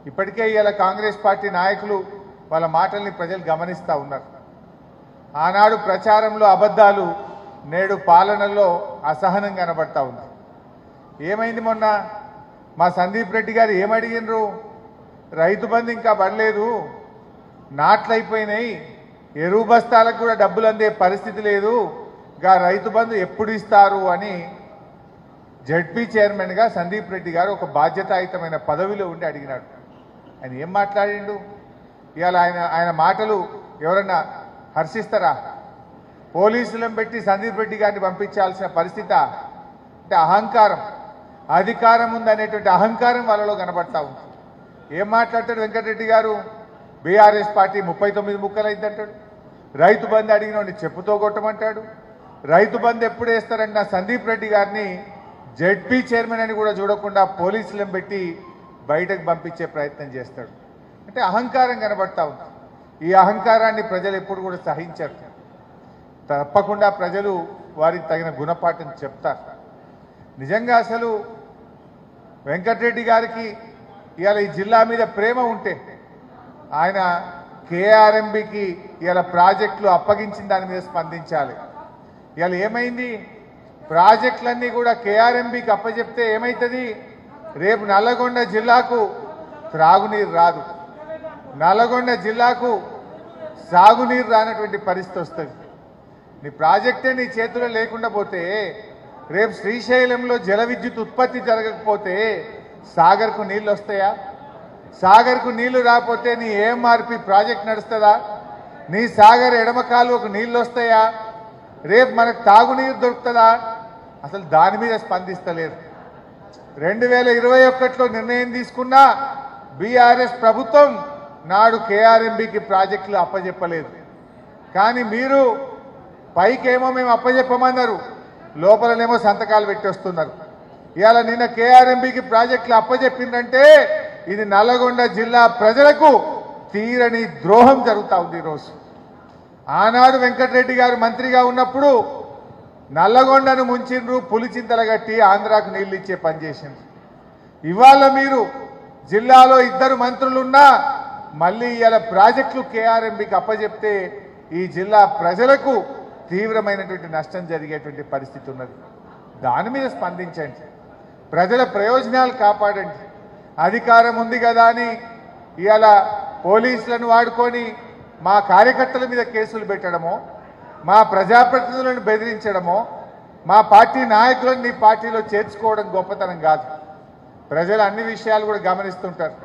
ఇప్పటికే ఇలా కాంగ్రెస్ పార్టీ నాయకులు వాళ్ళ మాటల్ని ప్రజలు గమనిస్తూ ఉన్నారు. ఆనాడు ప్రచారంలో అబద్ధాలు, నేడు పాలనలో అసహనం కనబడతా ఉంది. ఏమైంది మొన్న మా సందీప్ రెడ్డి గారు ఏమడిగినరు? రైతు బంధు ఇంకా పడలేదు, నాట్లయిపోయినాయి, ఎరువు బస్తాలకు కూడా డబ్బులు అందే పరిస్థితి లేదు, గా రైతు బంధు ఎప్పుడు ఇస్తారు అని జడ్పీ చైర్మన్గా సందీప్ రెడ్డి గారు ఒక బాధ్యతాయుతమైన పదవిలో ఉండి అడిగినాడు. ఆయన ఏం మాట్లాడిండు? ఇవాళ ఆయన మాటలు ఎవరన్నా హర్షిస్తారా? పోలీసులను పెట్టి సందీప్ రెడ్డి గారిని పంపించాల్సిన పరిస్థితి అంటే అహంకారం, అధికారం ఉందనేటువంటి అహంకారం వాళ్ళలో కనబడతా ఉంది. ఏం మాట్లాడతాడు వెంకటరెడ్డి గారు? BRS party 39 ముక్కలైందంటాడు. రైతు బంధు అడిగిన వాడిని చెప్పుతో కొట్టమంటాడు. రైతు బంధు ఎప్పుడు వేస్తారంటే నా సందీప్ రెడ్డి గారిని జడ్పీ చైర్మన్ అని కూడా చూడకుండా పోలీసులను పెట్టి బయటకు పంపించే ప్రయత్నం చేస్తాడు. అంటే అహంకారం కనబడతా ఉంది. ఈ అహంకారాన్ని ప్రజలు ఎప్పుడు కూడా సహించారు. తప్పకుండా ప్రజలు వారికి తగిన గుణపాఠం చెప్తారు. నిజంగా అసలు వెంకటరెడ్డి గారికి ఇవాళ ఈ జిల్లా మీద ప్రేమ ఉంటే ఆయన కేఆర్ఎంబికి ఇవాళ ప్రాజెక్టులు అప్పగించిన దాని మీద స్పందించాలి. ఇవాళ ఏమైంది? ప్రాజెక్టులన్నీ కూడా కేఆర్ఎంబికి అప్పచెప్తే ఏమవుతుంది? రేపు నల్లగొండ జిల్లాకు త్రాగునీరు రాదు, నల్లగొండ జిల్లాకు సాగునీరు రానటువంటి పరిస్థితి వస్తుంది. నీ ప్రాజెక్టే నీ చేతిలో లేకుండా పోతే, రేపు శ్రీశైలంలో జల విద్యుత్ ఉత్పత్తి జరగకపోతే సాగర్కు నీళ్ళు వస్తాయా? సాగర్కు నీళ్లు రాకపోతే నీ ఏఎంఆర్పి ప్రాజెక్ట్ నడుస్తుందా? నీ సాగర్ ఎడమ కాలువకు నీళ్ళు వస్తాయా? రేపు మనకు తాగునీరు దొరుకుతుందా? అసలు దాని మీద స్పందిస్తలేరు. 2021లో నిర్ణయం తీసుకున్న బీఆర్ఎస్ ప్రభుత్వం నాడు కేఆర్ఎంబికి ప్రాజెక్టులు అప్పజెప్పలేదు. కానీ మీరు పైకేమో మేము అప్పజెప్పమన్నారు, లోపలనేమో సంతకాలు పెట్టి వస్తున్నారు. ఇవాళ నిన్న కేఆర్ఎంబికి ప్రాజెక్టులు అప్పజెప్పిందంటే ఇది నల్లగొండ జిల్లా ప్రజలకు తీరని ద్రోహం జరుగుతూ ఉంది. ఈరోజు ఆనాడు వెంకటరెడ్డి గారు మంత్రిగా ఉన్నప్పుడు నల్లగొండను ముంచిండ్రు, పులిచింతల గట్టి ఆంధ్రాకు నీళ్ళు ఇచ్చే పని చేసిండ్రు. ఇవాళ మీరు జిల్లాలో 2 మంత్రులున్నా మళ్ళీ ఇవాళ ప్రాజెక్టులు కేఆర్ఎంబికి అప్పజెప్తే ఈ జిల్లా ప్రజలకు తీవ్రమైనటువంటి నష్టం జరిగేటువంటి పరిస్థితి ఉన్నది. దాని మీద స్పందించండి, ప్రజల ప్రయోజనాలు కాపాడండి. అధికారం ఉంది కదా అని ఇవాళ పోలీసులను వాడుకొని మా కార్యకర్తల మీద కేసులు పెట్టడమో, మా ప్రజాప్రతినిధులను బెదిరించడమో, మా పార్టీ నాయకులను నీ పార్టీలో చేర్చుకోవడం గొప్పతనం కాదు. ప్రజలు అన్ని విషయాలు కూడా గమనిస్తుంటారు.